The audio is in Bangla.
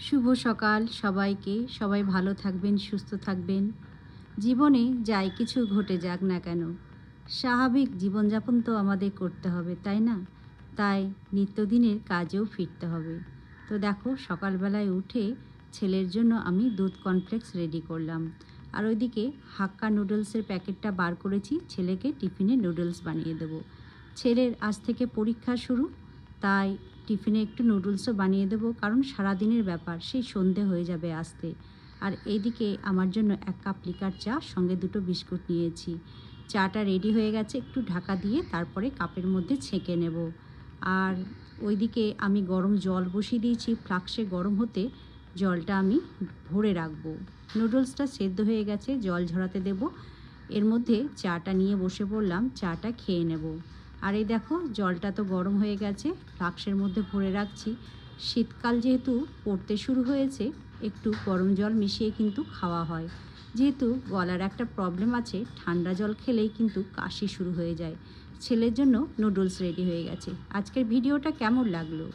শুভ সকাল সবাইকে। সবাই ভালো থাকবেন, সুস্থ থাকবেন। জীবনে যাই কিছু ঘটে যাক না কেন, স্বাভাবিক জীবনযাপন তো আমাদের করতে হবে, তাই না? তাই নিত্যদিনের কাজেও ফিরতে হবে। তো দেখো, সকালবেলায় উঠে ছেলের জন্য আমি দুধ কর্নফ্লেক্স রেডি করলাম। আর ওইদিকে হাক্কা নুডলসের প্যাকেটটা বার করেছি, ছেলেকে টিফিনে নুডলস বানিয়ে দেবো। ছেলের আজ থেকে পরীক্ষা শুরু, তাই টিফিনে একটু নুডলসও বানিয়ে দেবো, কারণ সারাদিনের ব্যাপার, সেই সন্ধে হয়ে যাবে আসতে। আর এইদিকে আমার জন্য 1 কাপ লিকার চা, সঙ্গে 2টো বিস্কুট নিয়েছি। চাটা রেডি হয়ে গেছে, একটু ঢাকা দিয়ে তারপরে কাপের মধ্যে ছেঁকে নেব। আর ওইদিকে আমি গরম জল বসিয়ে দিয়েছি ফ্লাক্সে গরম হতে, জলটা আমি ভরে রাখবো। নুডলসটা সেদ্ধ হয়ে গেছে, জল ঝরাতে দেব। এর মধ্যে চাটা নিয়ে বসে পড়লাম, চাটা খেয়ে নেব। আর এই দেখো, জলটা তো গরম হয়ে গেছে, ফ্লাক্সের মধ্যে ভরে রাখছি। শীতকাল যেহেতু পড়তে শুরু হয়েছে, একটু গরম জল মিশিয়ে কিন্তু খাওয়া হয়। যেহেতু গলার একটা প্রবলেম আছে, ঠান্ডা জল খেলেই কিন্তু কাশি শুরু হয়ে যায়। ছেলের জন্য নুডলস রেডি হয়ে গেছে। আজকের ভিডিওটা কেমন লাগলো?